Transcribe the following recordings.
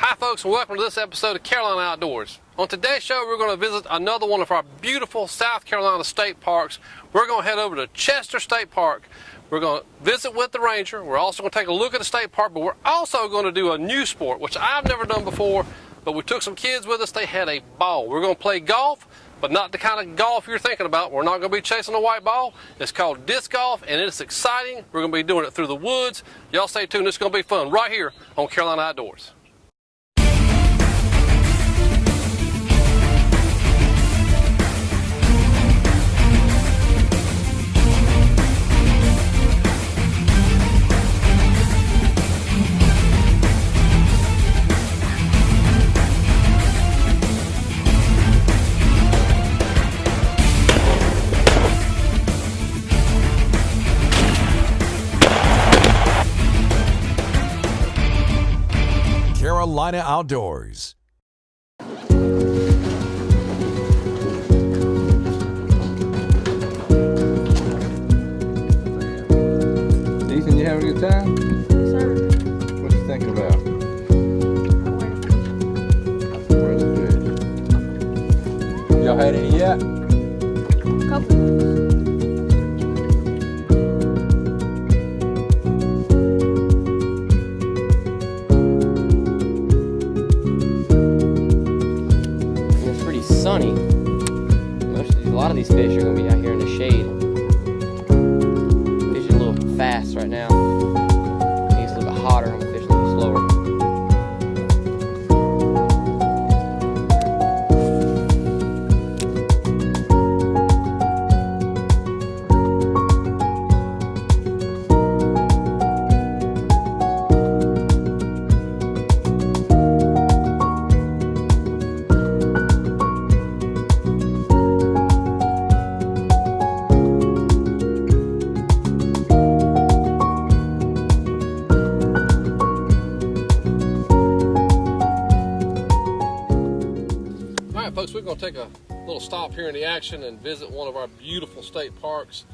Hi folks, and welcome to this episode of Carolina Outdoors. On today's show, we're going to visit another one of our beautiful South Carolina state parks. We're going to head over to Chester State Park. We're going to visit with the ranger. We're also going to take a look at the state park, but we're also going to do a new sport, which I've never done before, but we took some kids with us. They had a ball. We're going to play golf, but not the kind of golf you're thinking about. We're not going to be chasing a white ball. It's called disc golf, and it's exciting. We're going to be doing it through the woods. Y'all stay tuned. It's going to be fun right here on Carolina Outdoors. Carolina Outdoors. Ethan, you having a good time? Sir. What you thinking about? Where's the fish? Y'all had any yet? Couple. Sunny. A lot of these fish are going to be out here in the shade. Fish are a little fast right now. It's a little bit hotter. I'm fishing a little slower. Folks, we're going to take a little stop here in the action and visit one of our beautiful state parks.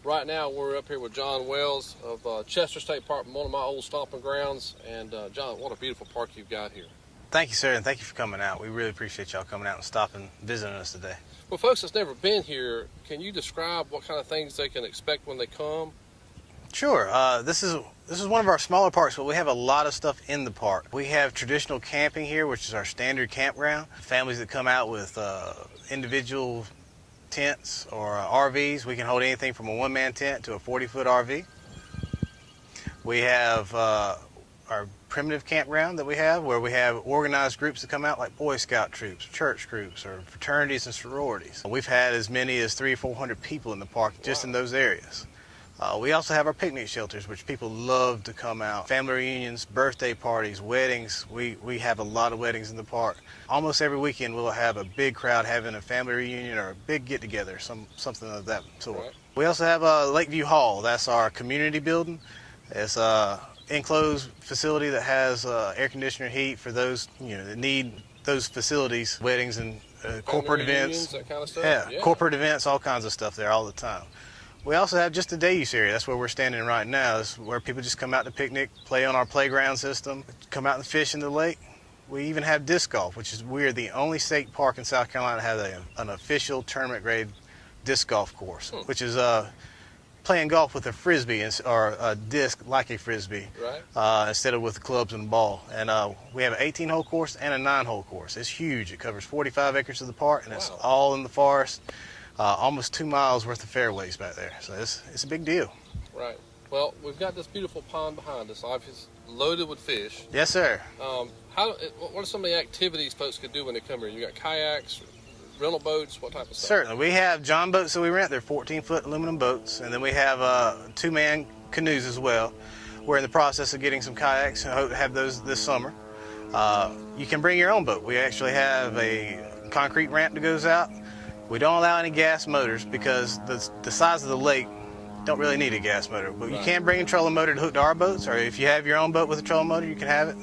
Right now we're up here with John Wells of Chester State Park, one of my old stomping grounds. And John, what a beautiful park you've got here. Thank you, sir, and thank you for coming out. We really appreciate y'all coming out and stopping, visiting us today. Well, folks that's never been here, can you describe what kind of things they can expect when they come? Sure. This is one of our smaller parks, but we have a lot of stuff in the park. We have traditional camping here, which is our standard campground. Families that come out with individual tents or RVs, we can hold anything from a one-man tent to a 40-foot RV. We have our primitive campground that we have, where we have organized groups that come out, like Boy Scout troops, church groups, or fraternities and sororities. We've had as many as 300 or 400 people in the park just in those areas. We also have our picnic shelters, which people love to come out. Family reunions, birthday parties, weddings. We have a lot of weddings in the park. Almost every weekend we'll have a big crowd having a family reunion or a big get-together, something of that sort. Right. We also have Lakeview Hall. That's our community building. It's an enclosed facility that has air conditioner, heat for those that need those facilities, weddings and corporate events. That kind of stuff? Yeah, corporate events, all kinds of stuff there all the time. We also have just a day use area. That's where we're standing right now. That's where people just come out to picnic, play on our playground system, come out and fish in the lake. We even have disc golf, which is weird. The only state park in South Carolina that has an official tournament grade disc golf course, which is playing golf with a Frisbee or a disc like a Frisbee, right. Instead of with clubs and ball. And we have an 18-hole course and a 9-hole course. It's huge. It covers 45 acres of the park, and it's all in the forest. Almost 2 miles worth of fairways back there, so it's a big deal. Right. Well, we've got this beautiful pond behind us, obviously loaded with fish. Yes, sir. What are some of the activities folks could do when they come here? You got kayaks, rental boats, what type of stuff? Certainly. We have John boats that we rent. They're 14-foot aluminum boats, and then we have 2-man canoes as well. We're in the process of getting some kayaks and hope to have those this summer. You can bring your own boat. We actually have a concrete ramp that goes out. We don't allow any gas motors because the size of the lake don't really need a gas motor. But you can bring a trolling motor to hook to our boats, or if you have your own boat with a trolling motor, you can have it.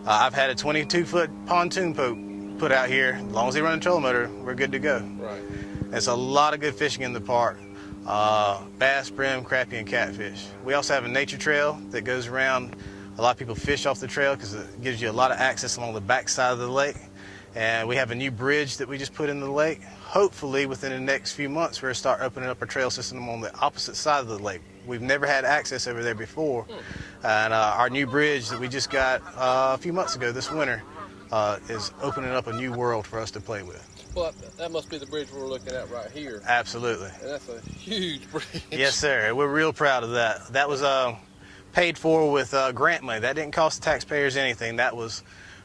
I've had a 22-foot pontoon boat put out here. As long as they run a trolling motor, we're good to go. Right. There's a lot of good fishing in the park. Bass, brim, crappie, and catfish. We also have a nature trail that goes around A lot of people fish off the trail because it gives you a lot of access along the back side of the lake. And we have a new bridge that we just put in the lake. Hopefully within the next few months we're going to start opening up our trail system on the opposite side of the lake. We've never had access over there before. And our new bridge that we just got a few months ago this winter is opening up a new world for us to play with. Well, that must be the bridge we're looking at right here. Absolutely. And that's a huge bridge. Yes, sir. We're real proud of that. That was paid for with grant money. That didn't cost the taxpayers anything. That was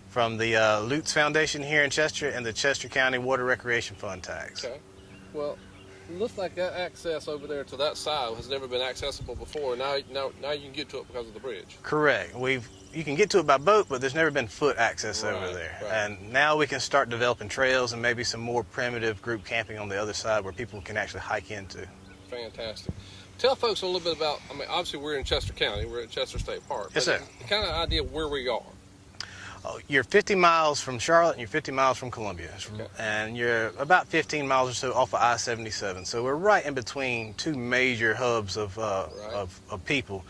from the Lutz Foundation here in Chester and the Chester County Water Recreation Fund tax. Okay. Well, it looks like that access over there to that side has never been accessible before. Now you can get to it because of the bridge. Correct. You can get to it by boat, but there's never been foot access over there. Right. And now we can start developing trails and maybe some more primitive group camping on the other side where people can actually hike into. Fantastic. Tell folks a little bit about, I mean, obviously we're in Chester County. We're at Chester State Park. Yes, sir. Kind of idea of where we are. You're 50 miles from Charlotte and you're 50 miles from Columbia. Okay. And you're about 15 miles or so off of I-77. So we're right in between two major hubs of people.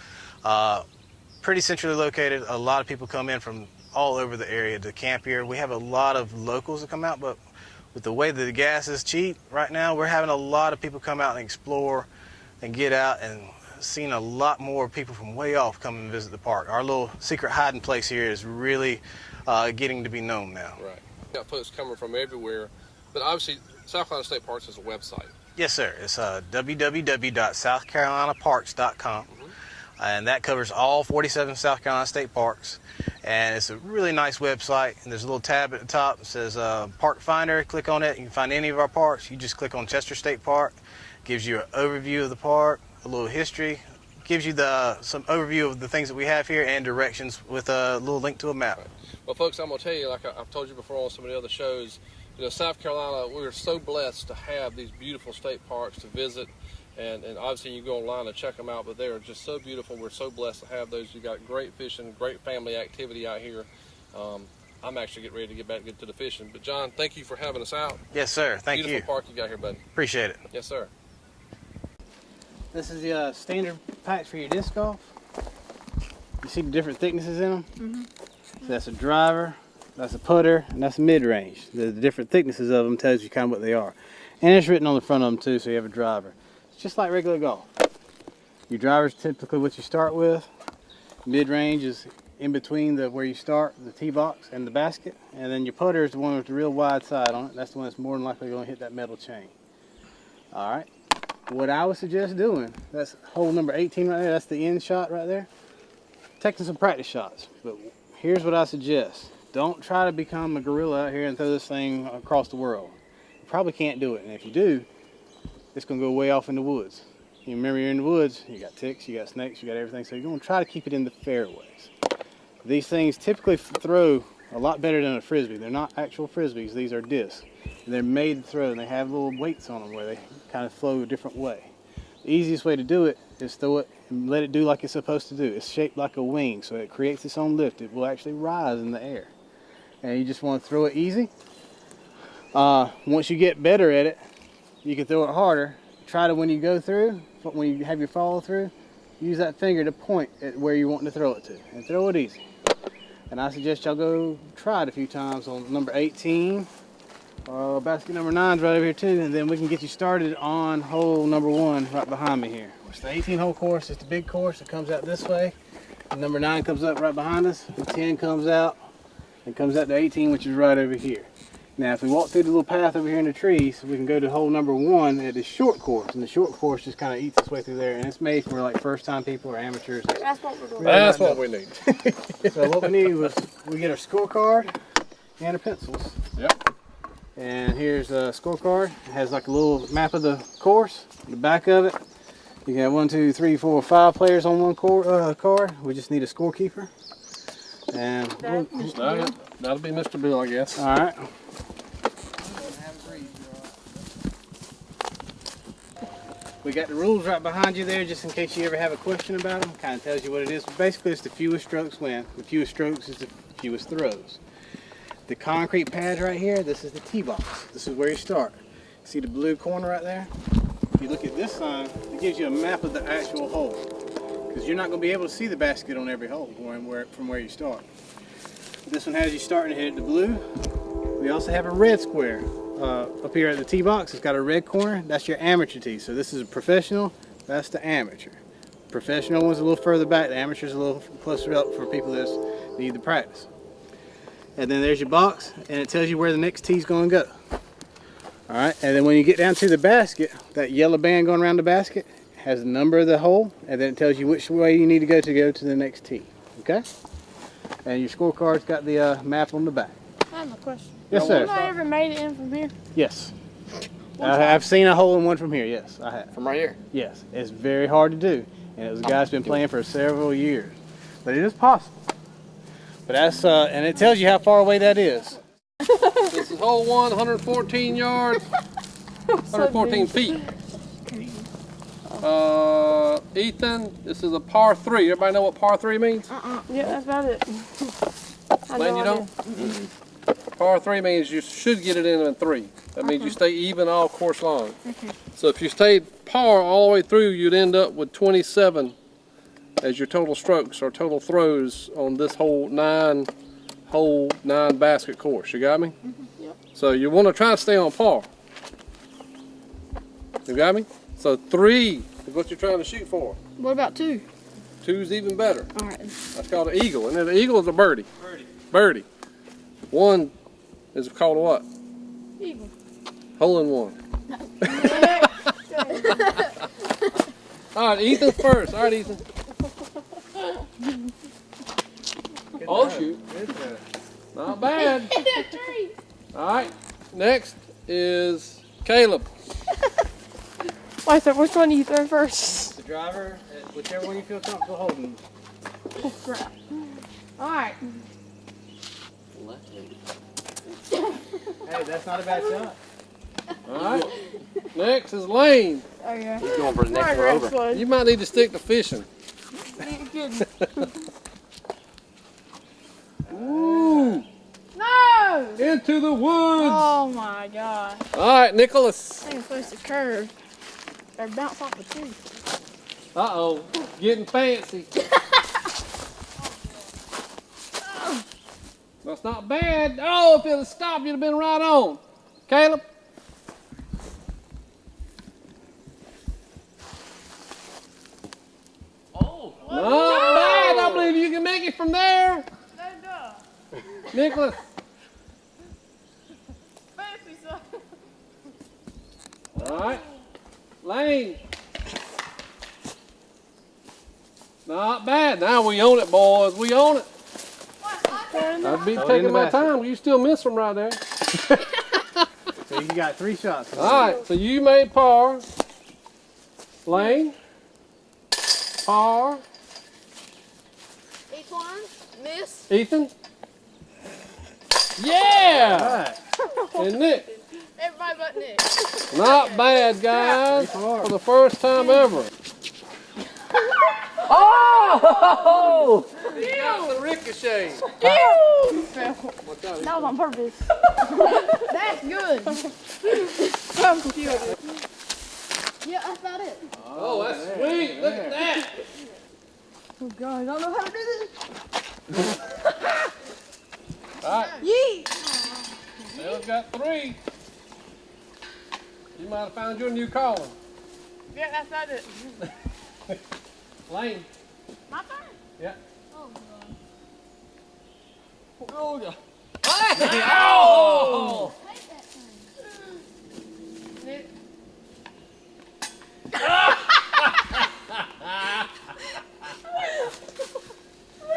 Pretty centrally located. A lot of people come in from all over the area to camp here. We have a lot of locals that come out, but with the way that the gas is cheap right now, we're having a lot of people come out and explore and get out, and seeing a lot more people from way off come and visit the park. Our little secret hiding place here is really getting to be known now. Right. Got folks coming from everywhere, but obviously South Carolina State Parks is a website. Yes, sir. It's www.southcarolinaparks.com. And that covers all 47 South Carolina state parks. And it's a really nice website. And there's a little tab at the top that says Park Finder. Click on it. You can find any of our parks. You just click on Chester State Park. Gives you an overview of the park, a little history. Gives you some overview of the things that we have here and directions with a little link to a map. Well, folks, I'm going to tell you, like I've told you before on some of the other shows, you know, South Carolina, we're so blessed to have these beautiful state parks to visit. And obviously you go online and check them out, but they are just so beautiful. We're so blessed to have those. You got great fishing, great family activity out here. I'm actually getting ready to get back to the fishing. But John, thank you for having us out. Yes, sir. Thank you. Beautiful park you got here, buddy. Appreciate it. Yes, sir. This is the standard packs for your disc golf. You see the different thicknesses in them? Mm-hmm. So that's a driver, that's a putter, and that's a mid-range. The different thicknesses of them tells you kind of what they are. And it's written on the front of them too, so you have a driver. Just like regular golf. Your driver's typically what you start with. Mid-range is in between where you start, the tee box and the basket. And then your putter is the one with the real wide side on it. That's the one that's more than likely going to hit that metal chain. All right. What I would suggest doing, that's hole number 18 right there. That's the end shot right there. Taking some practice shots. But here's what I suggest. Don't try to become a gorilla out here and throw this thing across the world. You probably can't do it. And if you do, it's going to go way off in the woods. You remember you're in the woods, you got ticks, you got snakes, you got everything, so you're going to try to keep it in the fairways. These things typically throw a lot better than a Frisbee. They're not actual Frisbees, these are discs. They're made to throw, and they have little weights on them where they kind of flow a different way. The easiest way to do it is throw it and let it do like it's supposed to do. It's shaped like a wing, so it creates its own lift. It will actually rise in the air. And you just want to throw it easy. Once you get better at it, you can throw it harder. Try to, when you go through, when you have your follow through, use that finger to point at where you want to throw it to, and throw it easy. And I suggest y'all go try it a few times on number 18, basket number 9's right over here too, and then we can get you started on hole number 1 right behind me here. It's the 18-hole course. It's the big course. It comes out this way. And number 9 comes up right behind us. And 10 comes out, and comes out to 18, which is right over here. Now, if we walk through the little path over here in the trees, we can go to hole number 1 at the short course. And the short course just kind of eats its way through there. And it's made for like first-time people or amateurs. That's what we're doing. That's what we need. So what we need was, we get our scorecard and our pencils. Yep. And here's a scorecard. It has like a little map of the course. The back of it, you can have 1, 2, 3, 4, 5 players on one card. We just need a scorekeeper. And That'll be Mr. Bill, I guess. all right. We got the rules right behind you there, just in case you ever have a question about them. Kind of tells you what it is. Basically, it's the fewest strokes win. The fewest strokes is the fewest throws. The concrete pads right here, this is the tee box. This is where you start. See the blue corner right there? If you look at this sign, it gives you a map of the actual hole. because you're not going to be able to see the basket on every hole from where you start. This one has you starting to hit the blue. We also have a red square up here at the tee box. It's got a red corner. That's your amateur tee. So this is a professional. That's the amateur. Professional one's a little further back. The amateur's a little closer up for people that need the practice. And then there's your box, and it tells you where the next tee's going to go. All right, and then when you get down to the basket, that yellow band going around the basket has the number of the hole, and then it tells you which way you need to go to the next tee. Okay? And your scorecard's got the map on the back. I have a question. Yes, sir. Have I ever made it in from here? Yes. I've seen a hole in one from here. Yes, I have. From right here. Yes, it's very hard to do, and it was a guy that's been playing for several years, but it is possible. But that's and it tells you how far away that is. This is hole 1, 114 yards, 114 feet. Ethan, this is a par 3. Everybody know what par 3 means? Yeah, that's about it. Lane, you don't? Par 3 means you should get it in 3. That means you stay even all course long. So if you stayed par all the way through, you'd end up with 27 as your total strokes or total throws on this whole 9 basket course. You got me? Yep. So you want to try to stay on par. You got me? So 3 is what you're trying to shoot for. What about 2? 2's even better. All right. That's called an eagle. And then the eagle is a birdie. Birdie. 1 is called a what? Eagle. Hole in 1. All right, Ethan first. All right, Ethan. Oh, shoot. Not bad. All right, next is Caleb. Wait, so which one do you throw first? The driver, whichever one you feel comfortable holding. Oh, crap. All right. Hey, that's not a bad shot. All right, next is Lane. Oh, yeah. He's going for the next All one right, over. Red You might need to stick to fishing. Ooh, No! into the woods. Oh, my God. All right, Nicholas. I think I'm supposed to curve. Or bounce off the tree. Uh-oh, getting fancy. That's not bad. Oh, if it had stopped, you'd have been right on. Caleb? Oh! Not bad. I believe you can make it from there. No. Nicholas? Fancy, son. All right. Lane? Not bad. Now we own it, boys. We own it. I'd be taking my time. You still miss them right there. So you got 3 shots. All right, so you made par. Lane, par. Each one, miss. Ethan. Yeah! All right. And Nick. Everybody but Nick. Not bad, guys. For the first time ever. Oh! He got the ricochet. That was on purpose. That's good. I'm confused. Yeah, that's about it. Oh, that's sweet. Look at that. Oh God, I don't know how to do this. All right, Yeet. Bill's got 3. You might have found your new calling. Yeah, that's about it. Lane. My turn. Yeah. Oh God. Oh, yeah. Oh! Nick.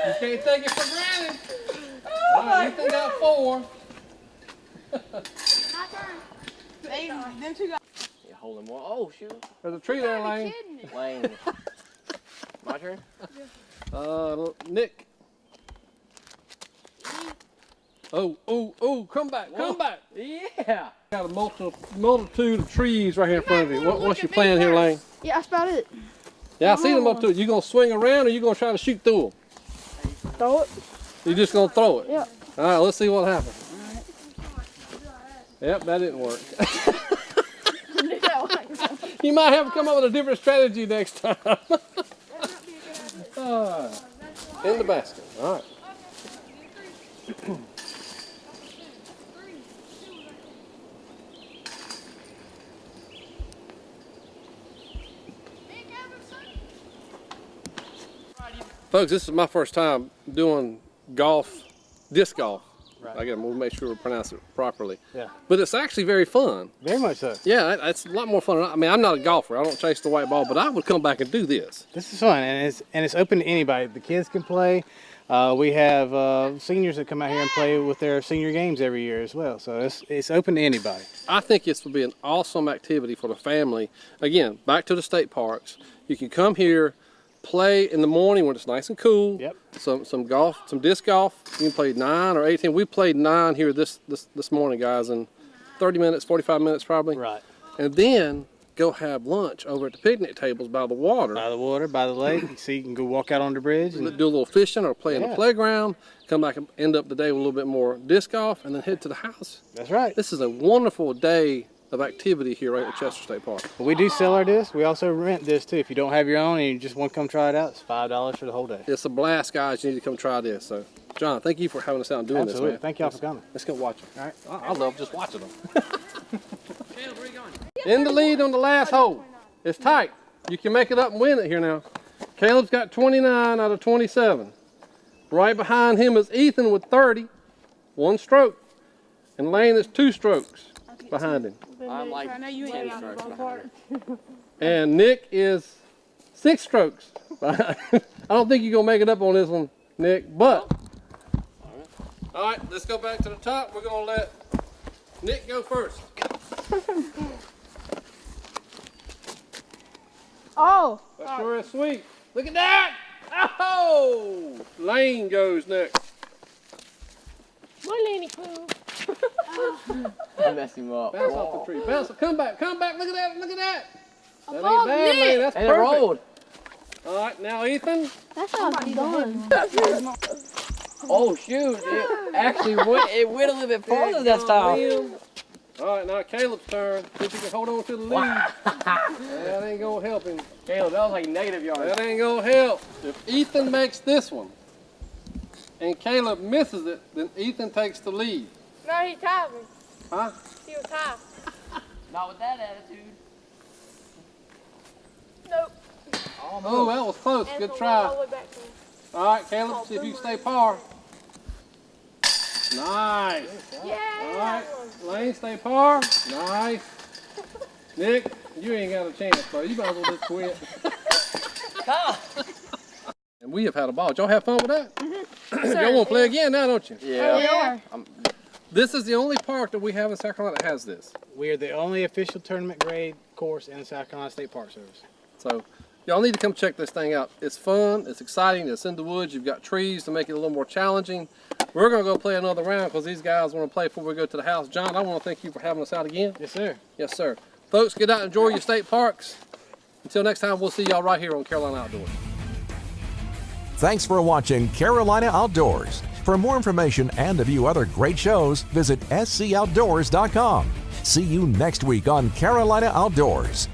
You can't take it for granted. All right, Ethan got 4. My turn. Them 2 guys. Yeah, holding one. Oh, shoot. There's a tree there, Lane. Lane. My turn? Nick. Oh, come back, come back. Yeah. Got a multitude of trees right here in front of you. What's your plan here, Lane? Yeah, that's about it. Yeah, I see the multitude. You gonna swing around or you gonna try to shoot through them? Throw it. You just gonna throw it? Yeah. All right, let's see what happens. Yep, that didn't work. You might have to come up with a different strategy next time. right. In the basket. All right. Folks, this is my first time doing golf, disc golf. Right. Again, we'll make sure we pronounce it properly. Yeah. But it's actually very fun. Very much so. Yeah, it's a lot more fun. I mean, I'm not a golfer. I don't chase the white ball, but I would come back and do this. This is fun, and it's open to anybody. The kids can play. We have seniors that come out here and play with their senior games every year as well. So it's open to anybody. I think this would be an awesome activity for the family. Again, back to the state parks. You can come here, play in the morning when it's nice and cool. Yep. Some golf, some disc golf. You can play 9 or 18. We played 9 here this morning, guys, in 30 minutes, 45 minutes probably. Right. And then go have lunch over at the picnic tables by the water. By the water, by the lake. So you can go walk out on the bridge. And Do a little fishing or play in the Yeah. playground. Come back and end up the day with a little bit more disc golf, and then head to the house. that's right. This is a wonderful day of activity here right at Chester State Park. But we do sell our discs. We also rent this too. If you don't have your own and you just want to come try it out, it's $5 for the whole day. It's a blast, guys. You need to come try this. So, John, thank you for having us out and doing Absolutely. this, man. Thank y'all for coming. Let's go watch them. All right. I love just watching them. In the lead on the last hole. It's tight. You can make it up and win it here now. Caleb's got 29 out of 27. Right behind him is Ethan with 30, 1 stroke. And Lane is 2 strokes behind him. I'm like I know you 10 ain't got strokes the behind. ballpark. And Nick is 6 strokes. I don't think you're going to make it up on this one, Nick, but. All right, let's go back to the top. We're going to let Nick go first. Oh! That sure is sweet. Look at that! Oh! Lane goes next. My Lanny Pooh. I messed him up. Bounce off the tree. Bounce. Come back. Look at that. Look at that. That ain't Above bad, Nick. Lane. That's And it perfect. rolled. All right, now Ethan. That's how it's done. Oh shoot! It actually went. It went a little bit farther this time. All right, now Caleb's turn. See if he can hold on to the lead. That ain't gonna help him. Caleb, that was like negative yards. That ain't gonna help. If Ethan makes this one and Caleb misses it, then Ethan takes the lead. No, he tied me. Huh? He was high. Not with that attitude. Nope. Oh, that was close. And Good so try. all the way back to me. All right, Caleb, see if you can stay par. Nice. Yeah. All right, Lane, stay par. Nice. Nick, you ain't got a chance, bro. You might as well just quit. And we have had a ball. Did y'all have fun with that? Y'all want to play again now, don't you? Yeah. This is the only park that we have in South Carolina that has this. We are the only official tournament grade course in the South Carolina State Park Service. So y'all need to come check this thing out. It's fun, it's exciting, it's in the woods. You've got trees to make it a little more challenging. We're going to go play another round because these guys want to play before we go to the house. John, I want to thank you for having us out again. Yes, sir. Yes, sir. Folks, get out and enjoy your state parks. Until next time, we'll see y'all right here on Carolina Outdoors. Thanks for watching Carolina Outdoors. For more information and to view other great shows, visit scoutdoors.com. See you next week on Carolina Outdoors.